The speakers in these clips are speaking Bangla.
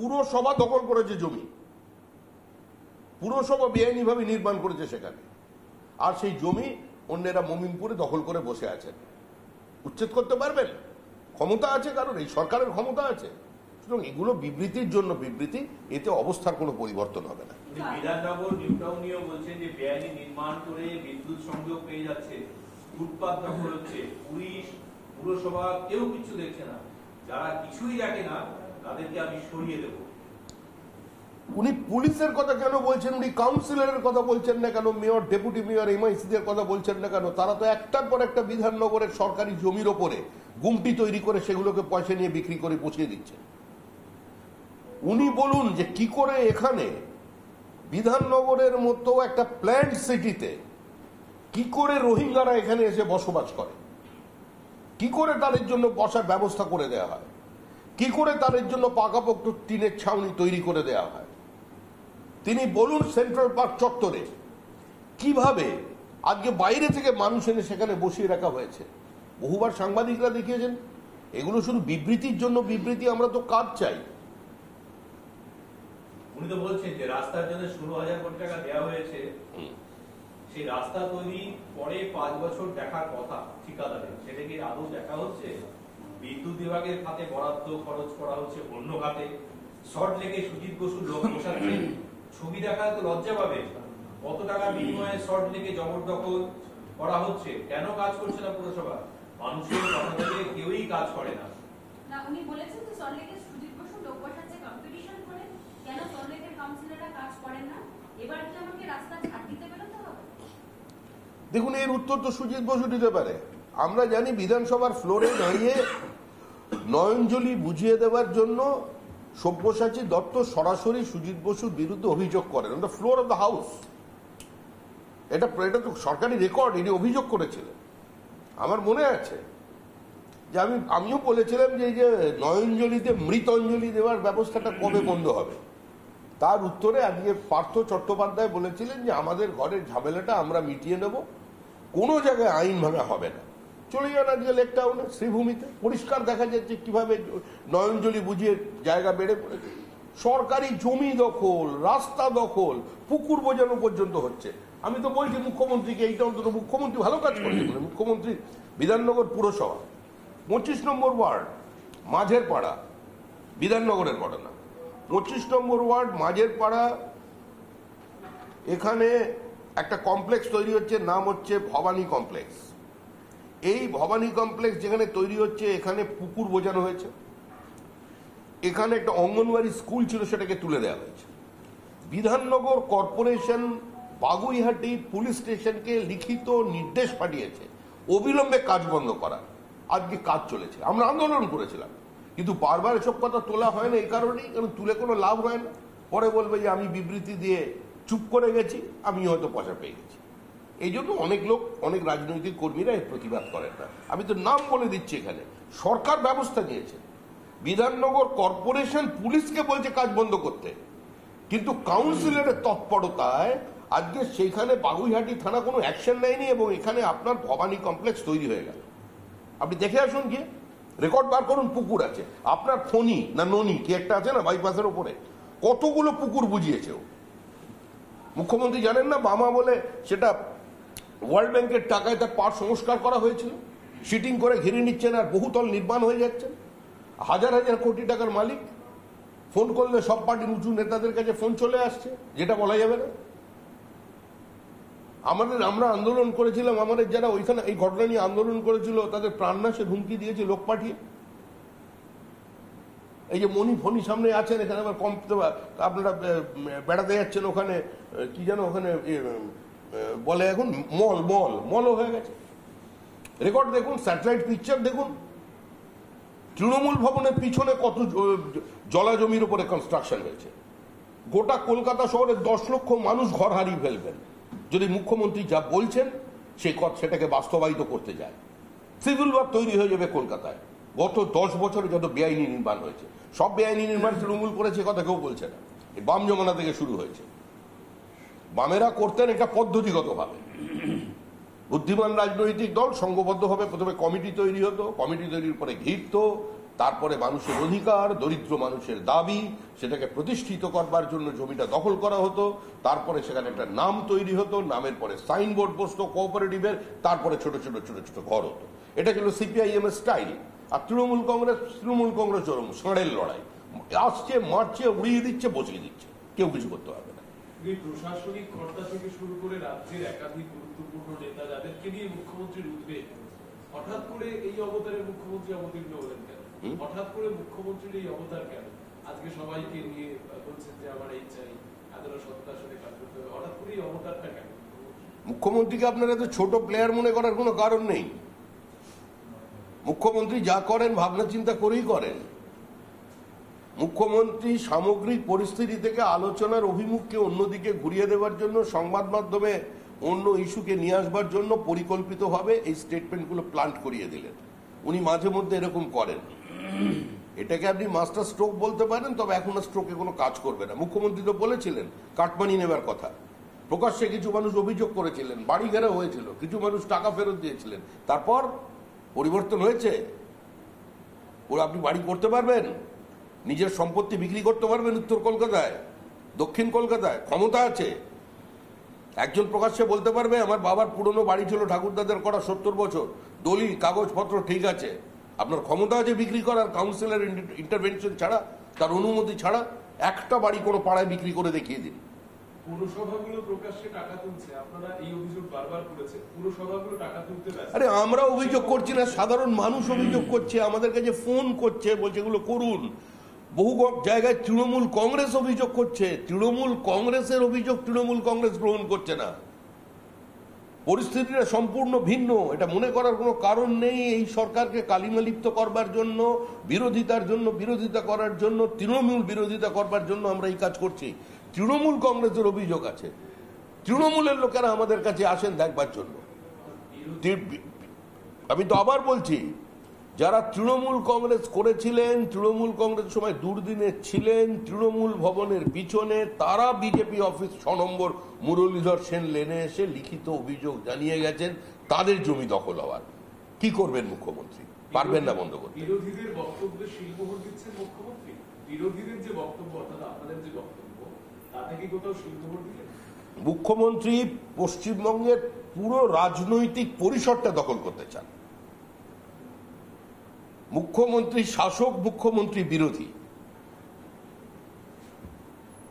পুরসভা দখল করেছে জমি, পুরসভা বেআইনিভাবে নির্মাণ করেছে সেখানে, আর সেই জমি অন্যেরা মমিনপুরে দখল করে বসে আছেন। উচ্ছেদ করতে পারবেন? ক্ষমতা আছে, কারণ এই সরকারের ক্ষমতা আছে। সুতরাং এগুলো বিবৃতির জন্য বিবৃতি, এতে অবস্থার কোনো পরিবর্তন হবে না। বিধাননগর নিউটাউনিও বলছেন যে বেআইনি নির্মাণ করে বিদ্যুৎ সংযোগ পেয়ে যাচ্ছে, ফুটপাত দখল হচ্ছে, পুলিশ পুরসভা কেউ কিছু দেখছে না, যারা কিছুই দেখে না তাদেরকে আমি সরিয়ে দেব। উনি পুলিশের কথা কেন বলছেন? উনি কাউন্সিলরের কথা বলছেন না কেন? মেয়র, ডেপুটি মেয়র, এমআইসিদের কথা বলছেন না কেন? তারা তো একটার পর একটা বিধাননগরের সরকারি জমির ওপরে গুমটি তৈরি করে সেগুলোকে পয়সা নিয়ে বিক্রি করে পৌঁছে দিচ্ছে। উনি বলুন যে কি করে এখানে বিধাননগরের মতো একটা প্ল্যান্ড সিটিতে কি করে রোহিঙ্গারা এখানে এসে বসবাস করে, কি করে তাদের জন্য বসার ব্যবস্থা করে দেওয়া হয়, কি করে তাদের জন্য পাকাপোক্ত টিনের ছাউনি তৈরি করে দেওয়া হয়। তিনি বলুন সেন্ট্রাল পার্ক চত্বরে কিভাবে আজকে বাইরে থেকে মানুষ এনে সেখানে বসিয়ে রাখা হয়েছে। বহুবার সাংবাদিকরা দেখিয়েছেন। এগুলো শুধু বিবৃতির জন্য বিবৃতি, আমরা তো কাজ চাই। উনি তো বলছেন যে রাস্তার জন্য 16,000 কোটি টাকা দেওয়া হয়েছে, সেই রাস্তা তৈরি পরে 5 বছর দেখার কথা ঠিকাদারের, সেটা কি আদৌ দেখা হচ্ছে? বিদ্যুৎ বিভাগের খাতে বরাদ্দ খরচ করা হচ্ছে অন্য খাতে। শর্ট লেগে সুজিত বসু লোক বসাচ্ছে, ছবি দেখায় তো লজ্জা পাবে। কত টাকা বিনিময়ে শর্ট লেগে জবরদখল করা হচ্ছে, কেন কাজ করছে না পুরসভা? মানুষের কথা থেকে কেউই কাজ করে না। না, উনি বলেছেন যে শর্ট লেগে সুজিত বসু লোক বসাচ্ছে কম্পিটিশন করে, কেন শর্ট লেগের কাউন্সিলররা কাজ করেন না? এবার কি আমাকে রাস্তা ছাড় দিতে বেরোতে হবে? দেখুন, এর উত্তর তো সুজিত বসু দিতে পারে। আমরা জানি বিধানসভার ফ্লোরে দাঁড়িয়ে নয়নজলি বুঝিয়ে দেওয়ার জন্য সব্যসাচী দত্ত সরাসরি সুজিত বসুর বিরুদ্ধে অভিযোগ করেন on the floor of the house. এটা তো সরকারি রেকর্ড, এটি অভিযোগ করেছিলেন। আমার মনে আছে যে আমিও বলেছিলাম যে এই যে নয়নজলিতে মৃতঞ্জলি দেওয়ার ব্যবস্থাটা কবে বন্ধ হবে। তার উত্তরে আজকে পার্থ চট্টোপাধ্যায় বলেছিলেন যে আমাদের ঘরের ঝামেলাটা আমরা মিটিয়ে নেব, কোনো জায়গায় আইন ভাঙা হবে না। চলে যান আজকে লেক টাউনে, শ্রীভূমিতে পরিষ্কার দেখা যাচ্ছে কিভাবে নয়নজলি বুঝিয়ে জায়গা বেড়ে পড়েছে। সরকারি জমি দখল, রাস্তা দখল, পুকুর বোঝানো পর্যন্ত হচ্ছে। আমি তো বলছি মুখ্যমন্ত্রীকে, এইটা অন্তত মুখ্যমন্ত্রী ভালো কাজ করছে। মুখ্যমন্ত্রী বিধাননগর পুরসভা 25 নম্বর ওয়ার্ড মাঝের পাড়া, বিধাননগরের ঘটনা, 25 নম্বর ওয়ার্ড মাঝের পাড়া, এখানে একটা কমপ্লেক্স তৈরি হচ্ছে, নাম হচ্ছে ভবানী কমপ্লেক্স। এই ভবানী কমপ্লেক্স যেখানে তৈরি হচ্ছে, এখানে পুকুর বোঝানো হয়েছে। এখানে একটা অঙ্গনওয়াড়ি স্কুল ছিল, সেটাকে তুলে দেওয়া হয়েছে। বিধাননগর কর্পোরেশন বাগুইহাটি পুলিশ স্টেশনকে লিখিত নির্দেশ পাঠিয়েছে অবিলম্বে কাজ বন্ধ করা। আজকে কাজ চলেছে। আমরা আন্দোলন করেছিলাম, কিন্তু বারবার এসব কথা তোলা হয় না এই কারণেই, কারণ তুলে কোনো লাভ হয় না। পরে বলবে যে আমি বিবৃতি দিয়ে চুপ করে গেছি, আমি হয়তো পয়সা পেয়ে গেছি। এই জন্য অনেক লোক, অনেক রাজনৈতিক কর্মীরা এর প্রতিবাদ করেন না। আমি তো নাম বলে দিচ্ছি, এখানে সরকার ব্যবস্থা নিয়েছে। বিধাননগর কর্পোরেশন পুলিশকে বলছে কাজ বন্ধ করতে, কিন্তু কাউন্সিলরের তৎপরতায় আজকে সেখানে বাগুইহাটি থানা কোনো অ্যাকশন নেয়নি, এবং এখানে আপনার ভবানী কমপ্লেক্স তৈরি হয়ে গেল। আপনি দেখে আসুন, গিয়ে রেকর্ড বার করুন। পুকুর আছে আপনার, ফণি না ননি কি একটা আছে না বাইপাসের ওপরে, কতগুলো পুকুর বুঝিয়েছে ও। মুখ্যমন্ত্রী জানেন না, বামা বলে সেটা ওয়ার্ল্ড ব্যাংকের টাকায় তার পার সংস্কার করা হয়েছিল, সিটিং করে ঘিরে নিচ্ছেন আর বহুতল নির্মাণ হয়ে যাচ্ছেন। হাজার হাজার কোটি টাকার মালিক। ফোন করলে সব পার্টির উঁচু নেতাদের কাছে ফোন চলে আসছে, যেটা বলা যাবে না। আমরা আন্দোলন করেছিলাম, আমাদের যারা ওইখানে এই ঘটনা নিয়ে আন্দোলন করেছিল তাদের প্রাণনাশের হুমকি দিয়েছে লোক পাঠিয়ে। এই যে মনি ফনি সামনে আছেন, এখানে আবার কম আপনারা বেড়াতে যাচ্ছেন, ওখানে কি যেন ওখানে বলে এখন মলও হয়ে গেছে। রেকর্ড দেখুন, স্যাটেলাইট পিকচার দেখুন। তৃণমূল ভবনের পিছনে কত জলা জমির উপরে কনস্ট্রাকশন হয়েছে। গোটা কলকাতা শহরে 10 লক্ষ মানুষ ঘর হারিয়ে ফেলবেন যদি মুখ্যমন্ত্রী যা বলছেন সেটাকে বাস্তবায়িত করতে যায়। সিভিল ওয়ার তৈরি হয়ে যাবে কলকাতায়। গত 10 বছরে যত বেআইনি নির্মাণ হয়েছে, সব বেআইনি নির্মাণ তৃণমূল করেছে, কথা কেউ বলছে না। এই বাম জমানা থেকে শুরু হয়েছে। বামেরা করতেন এটা পদ্ধতিগতভাবে। বুদ্ধিমান রাজনৈতিক দল সংঘবদ্ধভাবে প্রথমে কমিটি তৈরি হতো, কমিটি তৈরির পরে ঘিরত, তারপরে মানুষের অধিকার, দরিদ্র মানুষের দাবি, সেটাকে প্রতিষ্ঠিত করবার জন্য জমিটা দখল করা হতো। তারপরে সেখানে একটা নাম তৈরি হতো, নামের পরে সাইনবোর্ড বসতো কোঅপারেটিভের, তারপরে ছোট ছোট ছোট ছোট ঘর হতো। এটা ছিল সিপিআইএম এর স্টাইল। আর তৃণমূল কংগ্রেস ওরকম ষাঁড়ের লড়াই, আসছে মারছে, উড়িয়ে দিচ্ছে, বসিয়ে দিচ্ছে, কেউ কিছু করতে পারবে না। প্রশাসনিক কর্তা থেকে শুরু করে রাজ্যের একাধিক গুরুত্বপূর্ণ নেতা যাদেরকে নিয়ে মুখ্যমন্ত্রীর উদ্বেগ, হঠাৎ করে এই অবতারে মুখ্যমন্ত্রী অবতীর্ণ হলেন কেন? হঠাৎ করে মুখ্যমন্ত্রীর এই অবতার কেন? আজকে সবাইকে নিয়ে বলছেন যে আমার এই চাই, এতটা সততার সাথে কাজ করতে হবে, হঠাৎ করে এই অবতারটা কেন? মুখ্যমন্ত্রীকে আপনারা তো ছোট প্লেয়ার মনে করার কোনো কারণ নেই। মুখ্যমন্ত্রী যা করেন ভাবনা চিন্তা করেই করেন। মুখ্যমন্ত্রী সামগ্রিক পরিস্থিতি থেকে আলোচনার অভিমুখকে অন্যদিকে ঘুরিয়ে দেওয়ার জন্য, সংবাদ মাধ্যমে অন্য ইস্যুকে নিয়ে আসবার জন্য পরিকল্পিতভাবে এই স্টেটমেন্টগুলো প্লান্ট করিয়ে দিলেন। উনি মাঝে মধ্যে এরকম করেন। এটাকে আপনি মাস্টার স্ট্রোক বলতে পারেন, তবে এখন আর স্ট্রোকে কোনো কাজ করবে না। মুখ্যমন্ত্রী তো বলেছিলেন কাটমানি নেবার কথা, প্রকাশ্যে কিছু মানুষ অভিযোগ করেছিলেন, বাড়ি ঘেরা হয়েছিল, কিছু মানুষ টাকা ফেরত দিয়েছিলেন। তারপর পরিবর্তন হয়েছে। ওরা আপনি বাড়ি করতে পারবেন, নিজের সম্পত্তি বিক্রি করতে পারবেন উত্তর কলকাতায়, দক্ষিণ কলকাতায়, ক্ষমতা আছে। একজন প্রকাশ্যে বলতে পারবে আমার বাবার পুরনো বাড়ি ছিল ঠাকুরদাদের করা 70 বছর, দলিল কাগজপত্র ঠিক আছে। আপনার ক্ষমতা আছে বিক্রি করার, কাউন্সিলের ইন্টারভেনশন ছাড়া, তার অনুমতি ছাড়া। একটা বাড়ি কোনো পাড়ায় বিক্রি করে দেখিয়ে দিন। পুরসভাগুলো প্রকাশ্যে টাকা তুলছে, আপনারা এই অভিযোগ বারবার করেছেন, পুরসভাগুলো টাকা তুলতে ব্যস্ত। আরে আমরা অভিযোগ করছি না, সাধারণ মানুষ অভিযোগ করছে, আমাদের কাছে ফোন করছে, বলছে এগুলো করুন। বহু জায়গায় তৃণমূল কংগ্রেস অভিযোগ করছে, তৃণমূল কংগ্রেসের অভিযোগ তৃণমূল কংগ্রেস গ্রহণ করছে না। পরিস্থিতিটা সম্পূর্ণ ভিন্ন। এটা মনে করার কোনো কারণ নেই এই সরকারকে কালিমালিপ্ত করবার জন্য, বিরোধিতা করার জন্য, তৃণমূল বিরোধিতা করবার জন্য আমরা এই কাজ করছি। তৃণমূল কংগ্রেসের অভিযোগ আছে, তৃণমূলের লোকেরা আমাদের কাছে আসেন দেখবার জন্য। আমি তো আবার বলছি, যারা তৃণমূল কংগ্রেস করেছিলেন, তৃণমূল কংগ্রেস সময় দুর্দিনে ছিলেন, তৃণমূল ভবনের পিছনে, তারা বিজেপি অফিস 6 নম্বর মুরলীধর সেন লেনে এসে লিখিত অভিযোগ জানিয়ে গেছেন তাদের জমি দখল হওয়ার। কি করবেন মুখ্যমন্ত্রী? পারবেন না বন্ধ করতে। বিরোধীদের বক্তব্যে শিলমোহর দিচ্ছেন মুখ্যমন্ত্রী। বিরোধীদের যে বক্তব্য, অর্থাৎ আপনাদের যে বক্তব্য, তাতে কি কোথাও শিলমোহর দিলেন? মুখ্যমন্ত্রী পশ্চিমবঙ্গের পুরো রাজনৈতিক পরিসরটা দখল করতে চান। মুখ্যমন্ত্রী শাসক, মুখ্যমন্ত্রী বিরোধী।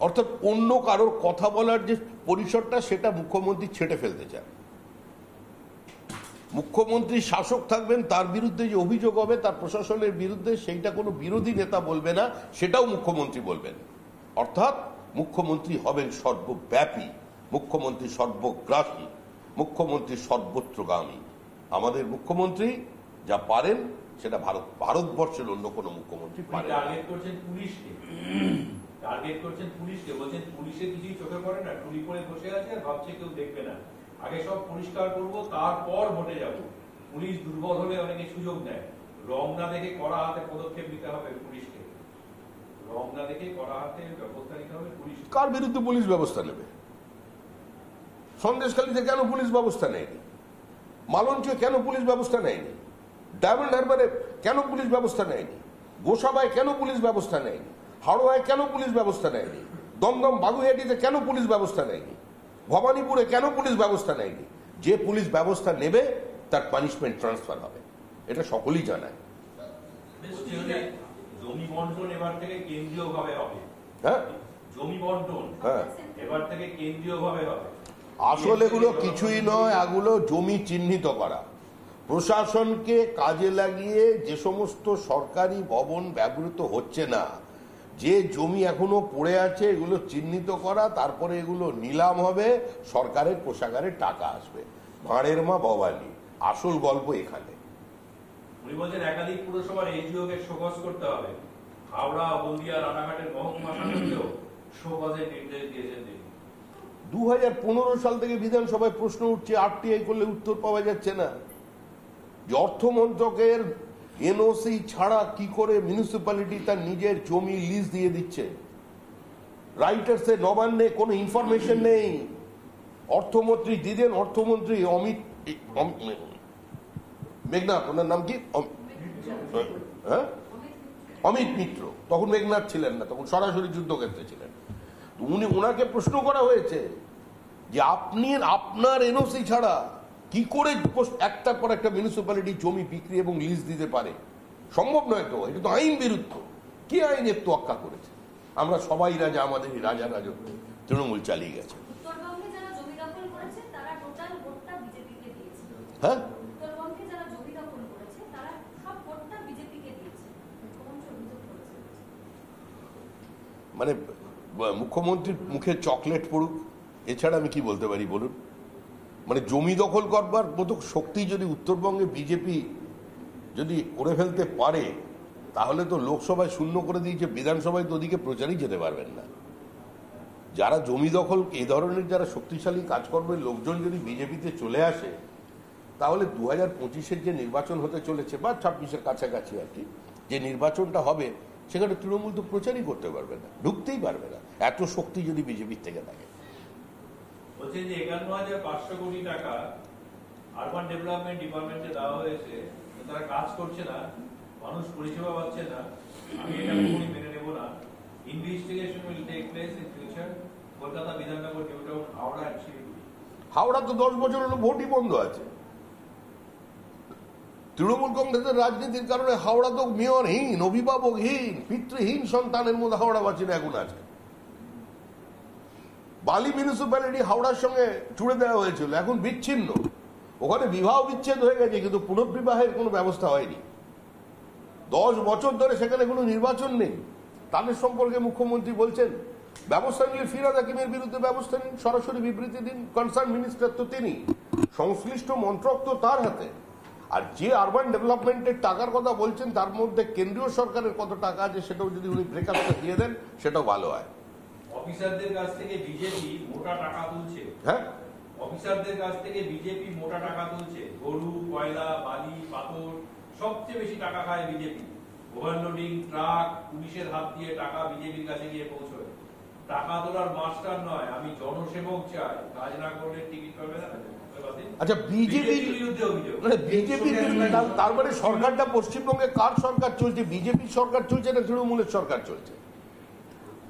অর্থাৎ অন্য কারোর কথা বলার যে পরিসরটা, সেটা মুখ্যমন্ত্রী ছেটে ফেলতে চান। মুখ্যমন্ত্রী শাসক থাকবেন, তার বিরুদ্ধে যে অভিযোগ হবে তার প্রশাসনের বিরুদ্ধে, সেইটা কোনো বিরোধী নেতা বলবে না, সেটাও মুখ্যমন্ত্রী বলবেন। অর্থাৎ মুখ্যমন্ত্রী হবেন সর্বব্যাপী, মুখ্যমন্ত্রী সর্বগ্রাসী, মুখ্যমন্ত্রী সর্বত্রগামী। আমাদের মুখ্যমন্ত্রী যা পারেন সেটা ভারতবর্ষের অন্য কোনো মুখ্যমন্ত্রী পারেন। টার্গেট করছেন পুলিশকে, বলছেন পুলিশের কিছুই চোখে পড়ে না, টুলি পরে বসে আছে আর ভাবছে কেউ দেখবে না, আগে সব পরিষ্কার করব তারপর ভোটে যাব। পুলিশ দুর্বল হলে অনেকে সুযোগ নেয়। রং না দেখে কড়া হাতে পদক্ষেপ নিতে হবে পুলিশকে, রং না দেখে কড়া হাতে ব্যবস্থা নিতে হবে পুলিশ। কার বিরুদ্ধে পুলিশ ব্যবস্থা নেবে? সন্দেশখালীতে কেন পুলিশ ব্যবস্থা নেয়নি? মালঞ্চে কেন পুলিশ ব্যবস্থা নেয়নি? ডায়মন্ড হারবারে কেন পুলিশ ব্যবস্থা নেয়নি? গোসাবায় কেন পুলিশ ব্যবস্থা নেয়নি? হাওড়ায় কেন পুলিশ ব্যবস্থা নেয়নি? দমদম বাগুইহাটিতে কেন পুলিশ ব্যবস্থা নেয়নি? ভবানীপুরে কেন পুলিশ ব্যবস্থা নেয়নি? যে পুলিশ ব্যবস্থা নেবে তার পানিশমেন্ট ট্রান্সফার হবে, এটা সকলেই জানায়। জমি বন্টন এবার থেকে কেন্দ্রীয় ভাবে হবে। হ্যাঁ, জমি বন্টন এবার থেকে কেন্দ্রীয় ভাবে হবে। আসলে এগুলো কিছুই নয়, এগুলো জমি চিহ্নিত করা। প্রশাসনকে কাজে লাগিয়ে যে সমস্ত সরকারি ভবন ব্যবহৃত হচ্ছে না, যে জমি এখনো পড়ে আছে, এগুলো চিহ্নিত করা, তারপরে এগুলো নিলাম হবে, সরকারের কোষাগারে টাকা আসবে। ভাঁড়ের মা ভবানী, আসল গল্প এখানে। উনি বলছেন একাধিক পুরসভার এসডিওকে শোকজ করতে হবে। হাওড়া, হলদিয়া, রানাঘাটের মহকুমা শাসককেও শোকজের নির্দেশ দিয়েছেন তিনি। 2015 সাল থেকে বিধানসভায় প্রশ্ন উঠছে, আরটিআই করলে উত্তর পাওয়া যাচ্ছে না। যে অর্থমন্ত্রকের এনওসি ছাড়া কি করে মিউনিসিপ্যালিটি তার নিজের জমি লিজ দিয়ে দিচ্ছে? রাইটার্সে নবান্নে কোনো ইনফরমেশন নেই। অর্থমন্ত্রী দিদেন, অর্থমন্ত্রী অমিত মেঘনাথ, ওনার নাম কি? হ্যাঁ, অমিত মিত্র, তখন মেঘনাথ ছিলেন না, তখন সরাসরি যুদ্ধক্ষেত্রে ছিলেন। ওনাকে প্রশ্ন করা হয়েছে যে আপনার এনওসি ছাড়া কি করে একটার পর একটা মিউনিসিপ্যালিটি জমি বিক্রি এবং লিজ দিতে পারে? সম্ভব নয় তো, এটা তো আইন বিরুদ্ধ। কি আইনের তোয়াক্কা করেছে? আমরা সবাই রাজা, আমাদের রাজা রাজত্ব তৃণমূল চালিয়ে গেছে। উত্তরবঙ্গে যারা জমি দখল করেছে তারা টোটাল ভোটটা বিজেপিকে দিয়েছে। হ্যাঁ, উত্তরবঙ্গে যারা জমি দখল করেছে তারা সব ভোটটা বিজেপিকে দিয়েছে, মুখ্যমন্ত্রী অভিযোগ করেছেন। মানে মুখ্যমন্ত্রীর মুখে চকলেট পড়ুক, এছাড়া আমি কি বলতে পারি বলুন? মানে জমি দখল করবার মতো শক্তি যদি উত্তরবঙ্গে বিজেপি যদি করে ফেলতে পারে, তাহলে তো লোকসভায় শূন্য করে দিয়েছে, বিধানসভায় তো ওদিকে প্রচারই যেতে পারবেন না। যারা জমি দখল, এই ধরনের যারা শক্তিশালী কাজকর্মের লোকজন যদি বিজেপিতে চলে আসে, তাহলে 2025-এর যে নির্বাচন হতে চলেছে বা 26-এর কাছাকাছি আর কি যে নির্বাচনটা হবে, সেখানে তৃণমূল তো প্রচারই করতে পারবে না, ঢুকতেই পারবে না, এত শক্তি যদি বিজেপির থেকে থাকে। বলছেন যে 51,500 কোটি টাকা আরবান ডেভেলপমেন্ট ডিপার্টমেন্টে দেওয়া হয়েছে, তারা কাজ করছে না, মানুষ পরিষেবা পাচ্ছে না। আমি এটা কখনোই মেনে নেব না। Investigation will take place in future. Kolkata, Bidhannagar, New Town, Howrah and Siliguri. Howrah তো 10 বছর হলো ভোটই বন্ধ আছে। তৃণমূল কংগ্রেসের রাজনীতির কারণে হাওড়া তো মেয়রহীন, অভিভাবকহীন, পিতৃহীন সন্তানের মধ্যে হাওড়াবাসীরা এখন আছে। বালি মিউনিসিপ্যালিটি হাওড়ার সঙ্গে জুড়ে দেওয়া হয়েছিল, এখন বিচ্ছিন্ন। ওখানে বিবাহ বিচ্ছেদ হয়ে গেছে, কিন্তু পুনর্বিবাহের কোনো ব্যবস্থা হয়নি। 10 বছর ধরে সেখানে কোনো নির্বাচন নেই। তাদের সম্পর্কে মুখ্যমন্ত্রী বলছেন ব্যবস্থা নিলে ফিরহাদ হাকিমের বিরুদ্ধে ব্যবস্থা নিন, সরাসরি বিবৃতি দিন। কনসার্ন মিনিস্টার তো তিনি, সংশ্লিষ্ট মন্ত্রক তো তার হাতে। আর যে আরবান ডেভেলপমেন্টের টাকার কথা বলছেন, তার মধ্যে কেন্দ্রীয় সরকারের কত টাকা আছে সেটাও যদি উনি ব্রেকআপটা দিয়ে দেন, সেটাও ভালো হয়। অফিসারদের কাছ থেকে বিজেপি মোটা টাকা তুলছে। হ্যাঁ, অফিসারদের কাছ থেকে বিজেপি মোটা টাকা তুলছে। গরু, কয়লা, বালি, পাথর সবচেয়ে বেশি টাকা খায় বিজেপি। ওভারলোডিং ট্রাক, পুলিশের হাত দিয়ে টাকা বিজেপির কাছে গিয়ে পৌঁছয়। টাকা তোলার মাস্টার নয়, আমি জনসেবক চাই, কাজ না করলে টিকিট পাবে না। আচ্ছা, বিজেপি বিরুদ্ধে অভিযোগ। বিজেপির বিরুদ্ধে, তার মানে সরকারটা পশ্চিমবঙ্গে কার সরকার চলছে? বিজেপির সরকার চলছে না তৃণমূলের সরকার চলছে?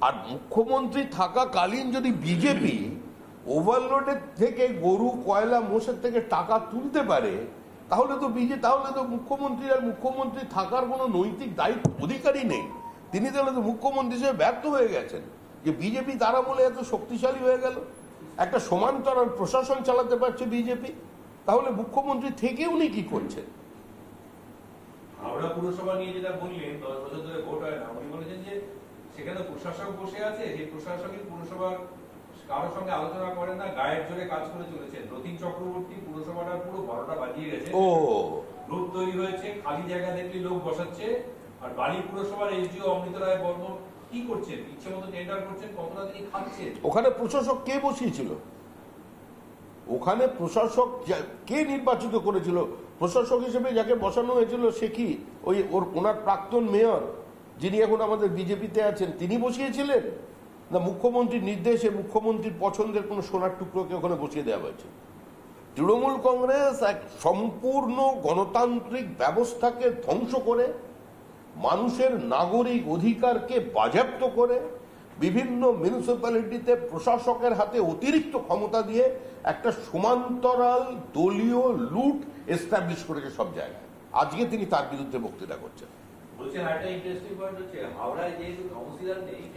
আর মুখ্যমন্ত্রী থাকাকালীন যদি বিজেপি ওভারলোডের থেকে গরু, কয়লা, মোষের থেকে টাকা তুলতে পারে, তাহলে তো মুখ্যমন্ত্রী আর মুখ্যমন্ত্রী থাকার কোনো নৈতিক দায়িত্ব অধিকারই নেই। তিনি তাহলে তো মুখ্যমন্ত্রী হিসেবে ব্যর্থ হয়ে গেছেন। যে বিজেপি তারা বলে এত শক্তিশালী হয়ে গেল, একটা সমান্তরাল প্রশাসন চালাতে পারছে বিজেপি, তাহলে মুখ্যমন্ত্রী থেকে উনি কি করছেন? হাওড়া পুরসভা নিয়ে যেটা বললেন, 10 বছর ধরে ভোট হয় না, উনি বলেছেন যে সেখানে প্রশাসক বসে আছে, সেই প্রশাসকই পুরসভার কারোর সঙ্গে আলোচনা করেন না, গায়ের জোরে কাজ করে চলেছেন। রতিন চক্রবর্তী পুরসভাটা পুরো 12টা বাজিয়ে গেছে। গ্রুপ তৈরি হয়েছে, খালি জায়গা দেখলে লোক বসাচ্ছে। আর বালি পুরসভার এসডিও অমৃত রায় বর্মন কি করছেন? ইচ্ছে মতো টেন্ডার করছেন, কতটা তিনি খাচ্ছেন। ওখানে প্রশাসক কে বসিয়েছিল? ওখানে প্রশাসক কে নির্বাচিত করেছিল? প্রশাসক হিসেবে যাকে বসানো হয়েছিল সে কি ওনার প্রাক্তন মেয়র, যিনি এখন আমাদের বিজেপিতে আছেন, তিনি বসিয়েছিলেন? না মুখ্যমন্ত্রীর নির্দেশে, মুখ্যমন্ত্রীর পছন্দের কোনো সোনার টুকরোকে ওখানে বসিয়ে দেওয়া হয়েছে? তৃণমূল কংগ্রেস এক সম্পূর্ণ গণতান্ত্রিক ব্যবস্থাকে ধ্বংস করে, মানুষের নাগরিক অধিকারকে বাজেয়াপ্ত করে, বিভিন্ন মিউনিসিপ্যালিটিতে প্রশাসকের হাতে অতিরিক্ত ক্ষমতা দিয়ে একটা সমান্তরাল দলীয় লুট এস্টাবলিশ করেছে সব জায়গায়। আজকে তিনি তার বিরুদ্ধে বক্তৃতা করছেন।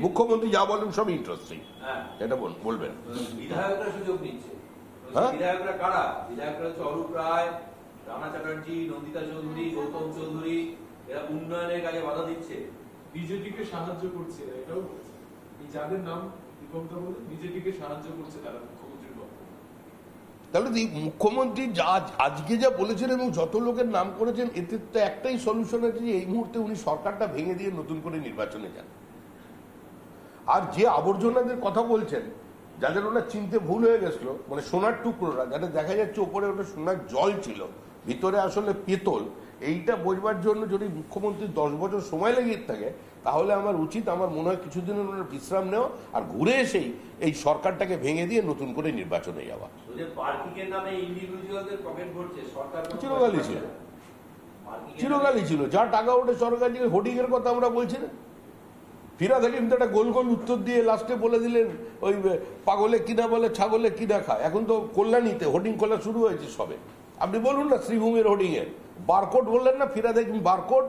মুখ্যমন্ত্রী যা বলেন সব ইন্টারেস্টিং, এটা বলবেন। বিধায়করা সুযোগ নিচ্ছে। বিধায়করা কারা? বিধায়করা হচ্ছে অরূপ রায়, রানা চ্যাটার্জি, নন্দিতা চৌধুরী, গৌতম চৌধুরী। এরা উন্নয়নের কাজে বাধা দিচ্ছে, বিজেপিকে সাহায্য করছে। এটাও এই যাদের নাম দীপকদা বলে বিজেপিকে সাহায্য করছে তারা মুখ্যমন্ত্রীর বক্তব্য। তাহলে মুখ্যমন্ত্রী আজকে যা বলেছেন এবং যত লোকের নাম করেছেন, এতে তো একটাই সলিউশন আছে যে এই মুহূর্তে উনি সরকারটা ভেঙে দিয়ে নতুন করে নির্বাচনে যান। আর যে আবর্জনাদের কথা বলছেন, যাদের ওনার চিনতে ভুল হয়ে গেছিল, মানে সোনার টুকরোরা, যাদের দেখা যাচ্ছে ওপরে ওটা সোনার জল ছিল, ভিতরে আসলে পেতল, এইটা বোঝবার জন্য যদি মুখ্যমন্ত্রী 10 বছর সময় লেগে থাকে, তাহলে আমার মনে হয় কিছুদিনের ওনার বিশ্রাম নেওয়া আর ঘুরে এসেই এই সরকারটাকে ভেঙে দিয়ে নতুন করে নির্বাচনে যাওয়া। পার্কিংয়ের নামে ইন্ডিভিজুয়ালদের পকেট ভরছে সরকার, চিরকালই ছিল। চিরকালই ছিল। যা টাকা ওঠে সরকার থেকে, হোর্ডিং এর কথা আমরা বলছি না। ফিরাদ হাকিম তো একটা গোল গোল উত্তর দিয়ে লাস্টে বলে দিলেন ওই পাগলে কিনা বলে ছাগলে কিনা খায়। এখন তো কল্যাণীতে হোর্ডিং খোলা শুরু হয়েছে সবে। আপনি বলুন না শ্রীভূমির হোর্ডিং এর বারকোড বললেন না, ফিরাদ হাকিম বারকোড,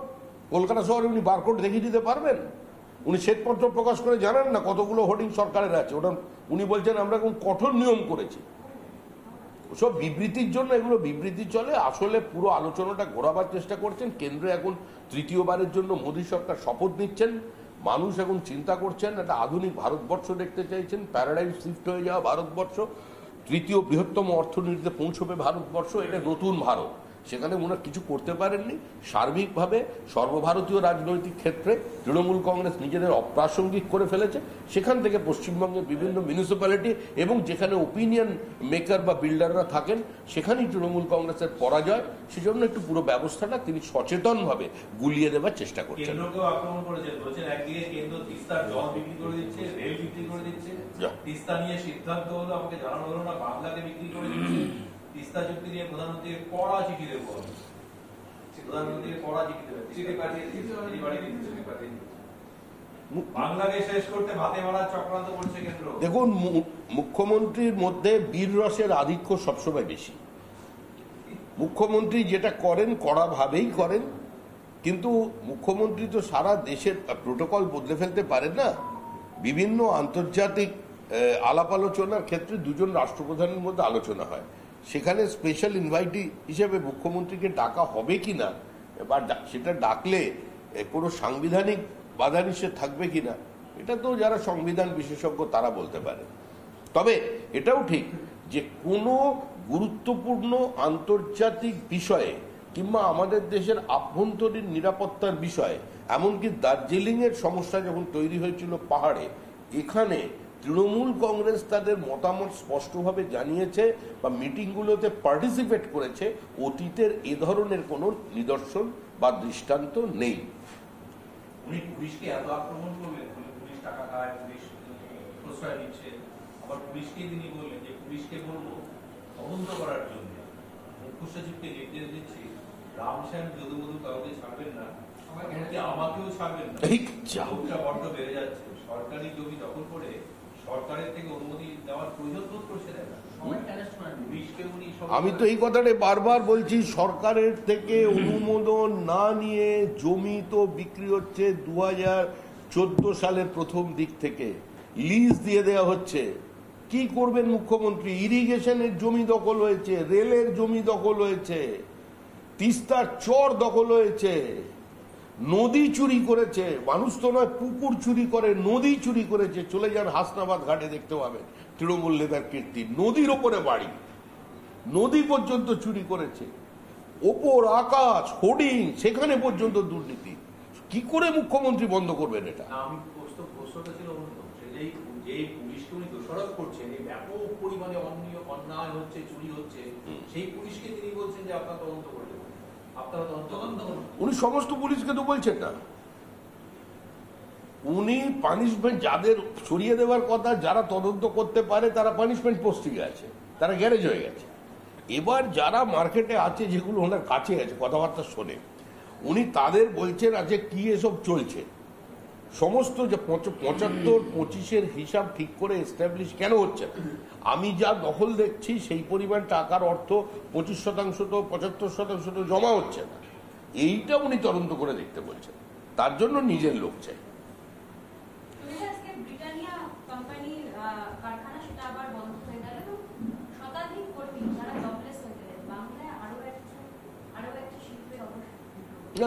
কলকাতা শহরে উনি বারকোড দেখিয়ে দিতে পারবেন? উনি শ্বেতপত্র প্রকাশ করে জানান না কতগুলো হোর্ডিং সরকারের আছে। ওটা উনি বলছেন আমরা কোন কঠোর নিয়ম করেছি। সব বিবৃতির জন্য এগুলো বিবৃতি চলে। আসলে পুরো আলোচনাটা ঘোরাবার চেষ্টা করছেন। কেন্দ্রে এখন তৃতীয়বারের জন্য মোদী সরকার শপথ নিচ্ছেন। মানুষ এখন চিন্তা করছেন একটা আধুনিক ভারতবর্ষ দেখতে চাইছেন, প্যারাডাইম শিফট হয়ে যাওয়া ভারতবর্ষ, তৃতীয় বৃহত্তম অর্থনীতিতে পৌঁছবে ভারতবর্ষ, এটা নতুন ভারত। সেখানে ওনারা কিছু করতে পারেননি। সার্বিকভাবে সর্বভারতীয় রাজনৈতিক ক্ষেত্রে তৃণমূল কংগ্রেস নিজেদের অপ্রাসঙ্গিক করে ফেলেছে। সেখান থেকে পশ্চিমবঙ্গের বিভিন্ন মিউনিসিপ্যালিটি এবং যেখানে ওপিনিয়ন মেকার বা বিল্ডাররা থাকেন সেখানেই তৃণমূল কংগ্রেসের পরাজয়। সেজন্য একটু পুরো ব্যবস্থাটা তিনি সচেতনভাবে গুলিয়ে দেওয়ার চেষ্টা করছেন। কেন্দ্রকেও আক্রমণ করেছেন, বলছেন একদিকে কেন্দ্র তিস্তার জল বিক্রি করে দিচ্ছে, রেল বিক্রি করে দিচ্ছে, তিস্তা নিয়ে সিদ্ধান্ত হলো আমাকে জানানো হলো না, বাংলাকে বিক্রি করে দিচ্ছে। তিস্তা চুক্তি নিয়ে প্রধানমন্ত্রীকে কড়া চিঠি দেবো, প্রধানমন্ত্রীকে কড়া চিঠি দেবে, চিঠি পাঠিয়ে বাংলাকে শেষ করতে ভাতে মারার চক্রান্ত করছে কেন্দ্র। দেখুন, মুখ্যমন্ত্রীর মধ্যে বীর রসের আধিক্য সবসময় বেশি। মুখ্যমন্ত্রী যেটা করেন কড়াভাবেই করেন, কিন্তু মুখ্যমন্ত্রী তো সারা দেশের প্রোটোকল বদলে ফেলতে পারেন না। বিভিন্ন আন্তর্জাতিক আলাপ আলোচনার ক্ষেত্রে দুজন রাষ্ট্রপ্রধানের মধ্যে আলোচনা হয়, সেখানে স্পেশাল ইনভাইটি হিসেবে মুখ্যমন্ত্রীকে ডাকা হবে কিনা বা সেটা ডাকলে কোনো সাংবিধানিক বাধা নিষেধ থাকবে কিনা, এটা তো যারা সংবিধান বিশেষজ্ঞ তারা বলতে পারে। তবে এটাও ঠিক যে কোনো গুরুত্বপূর্ণ আন্তর্জাতিক বিষয়ে কিংবা আমাদের দেশের আভ্যন্তরীণ নিরাপত্তার বিষয়ে, এমনকি দার্জিলিং এর সমস্যা যখন তৈরি হয়েছিল পাহাড়ে, এখানে তৃণমূল কংগ্রেস তাদের মতামত স্পষ্টভাবে জানিয়েছে বা মিটিংগুলোতে পার্টিসিপেট করেছে। অতীতের এ ধরনের কোনো নিদর্শন বা দৃষ্টান্ত নেই। উনি পুলিশকে এত আক্রমণ করলেন, পুলিশ টাকা খায়, পুলিশ প্রশ্রয় দিচ্ছে, আবার পুলিশকে তিনি বললেন যে পুলিশকে বলবো তদন্ত করার জন্য। মুখ্য সচিবকে নির্দেশ দিচ্ছি রামশ্যাম যদুমধু কাউকে ছাড়বেন না, আমাকেও ছাড়বেন না। লোকটা বড্ড বেড়ে যাচ্ছে, সরকারি জমি দখল করে সরকারের থেকে অনুমতি দেওয়ার প্রয়োজন বোধ করছে না। আমি তো এই কথাটা বারবার বলছি, সরকারের থেকে অনুমোদন না নিয়ে জমি তো বিক্রি হচ্ছে 2014 সালের প্রথম দিক থেকে, লিজ দিয়ে দেওয়া হচ্ছে। কি করবেন মুখ্যমন্ত্রী? ইরিগেশনের জমি দখল হয়েছে, রেলের জমি দখল হয়েছে, তিস্তার চর দখল হয়েছে, নদী চুরি করেছে। মানুষ তো নয়, পুকুর চুরি করে, নদী চুরি করেছে। চলে যান হাসনাবাদ ঘাটে, দেখতে পাবেন তৃণমূল নেতার কীর্তি। নদীর ওপরে বাড়ি, নদী পর্যন্ত চুরি করেছে, ওপর আকাশ হোর্ডিং, সেখানে পর্যন্ত দুর্নীতি। কি করে মুখ্যমন্ত্রী বন্ধ করবেন এটা? আমি প্রশ্নটা ছিল যে পুলিশকে উনি দোষারোপ করছেন এই ব্যাপক পরিমাণে অন্যায় হচ্ছে, চুরি হচ্ছে, সেই পুলিশকে তিনি বলছেন যে আপনারা তদন্ত করে দেবেন, আপনারা তদন্ত করুন। উনি সমস্ত পুলিশকে তো বলছেন না, উনি পানিশমেন্ট যাদের সরিয়ে দেওয়ার কথা, যারা তদন্ত করতে পারে তারা পানিশমেন্ট পোস্টিংয়ে আছে, তারা গ্যারেজ হয়ে গেছে। এবার যারা মার্কেটে আছে, যেগুলো ওনার কাছে আছে, কথাবার্তা শোনে, উনি তাদের বলছেন আজকে কি এসব চলছে। সমস্ত যে 75-25 হিসাব ঠিক করে এস্টাবলিশ কেন হচ্ছে না? আমি যা দখল দেখছি সেই পরিমাণ টাকার অর্থ 25% তো 75% তো জমা হচ্ছে না। এইটা উনি তদন্ত করে দেখতে বলছেন, তার জন্য নিজের লোক চাই।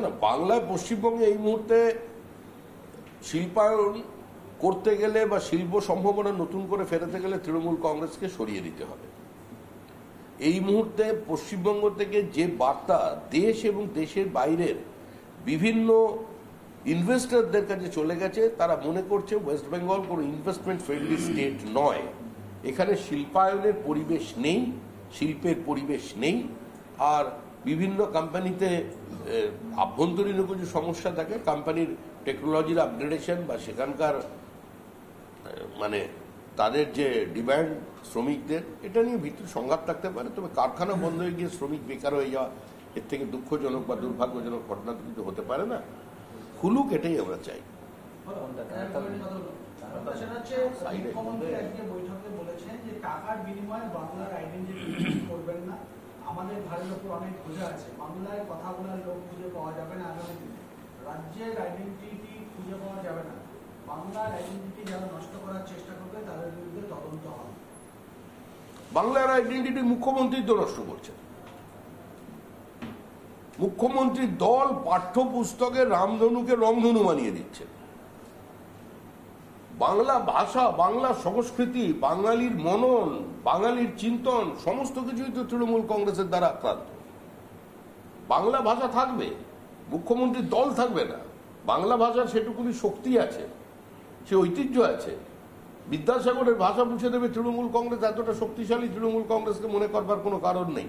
না, বাংলায় পশ্চিমবঙ্গে এই মুহূর্তে শিল্পায়ন করতে গেলে বা শিল্প সম্ভাবনা নতুন করে ফেরাতে গেলে তৃণমূল কংগ্রেসকে সরিয়ে দিতে হবে। এই মুহূর্তে পশ্চিমবঙ্গ থেকে যে বার্তা দেশ এবং দেশের বাইরের বিভিন্ন ইনভেস্টরদের কাছে চলে গেছে, তারা মনে করছে ওয়েস্ট বেঙ্গল কোনো ইনভেস্টমেন্ট ফ্রেন্ডলি স্টেট নয়। এখানে শিল্পায়নের পরিবেশ নেই, শিল্পের পরিবেশ নেই। আর বিভিন্ন কোম্পানিতে আভ্যন্তরীণ কিছু সমস্যা থাকে, কোম্পানির টেকনোলজির আপগ্রেডেশন বা সেখানকার মানে তাদের যে ডিমান্ড শ্রমিকদের, এটা নিয়ে ভিতরে সংঘাত থাকতে পারে। তবে কারখানা বন্ধ হয়ে গিয়ে শ্রমিক বেকার হয়ে যাওয়া এর থেকে দুঃখজনক বা দুর্ভাগ্যজনক ঘটনা তো কিছু হতে পারে না। খুলুক, এটাই আমরা চাই। সেটা হচ্ছে মুখ্যমন্ত্রী আজকে বৈঠকে বলেছেন যে টাকার বিনিময়ে বাংলার আইডেন্টিটি করবেন না, আমাদের ঘাড়ের উপর অনেক বোঝা আছে, বাংলায় কথা বলার লোক খুঁজে পাওয়া যাবে না আগামী দিনে, রাজ্যের আইডেন্টিটি খুঁজে পাওয়া যাবে না, বাংলার আইডেন্টিটি যারা নষ্ট করার চেষ্টা করবে তাদের বিরুদ্ধে তদন্ত হবে। বাংলার আইডেন্টিটি মুখ্যমন্ত্রী তো নষ্ট করছেন। মুখ্যমন্ত্রীর দল পাঠ্যপুস্তকে রামধনুকে রংধনু বানিয়ে দিচ্ছে। বাংলা ভাষা, বাংলা সংস্কৃতি, বাঙালির মনন, বাঙালির চিন্তন সমস্ত কিছুই তো তৃণমূল কংগ্রেসের দ্বারা আক্রান্ত। বাংলা ভাষা থাকবে, মুখ্যমন্ত্রীর দল থাকবে না। বাংলা ভাষার সেটুকুনি শক্তি আছে, সে ঐতিহ্য আছে। বিদ্যাসাগরের ভাষা মুছে দেবে তৃণমূল কংগ্রেস, এতটা শক্তিশালী তৃণমূল কংগ্রেসকে মনে করবার কোনো কারণ নেই।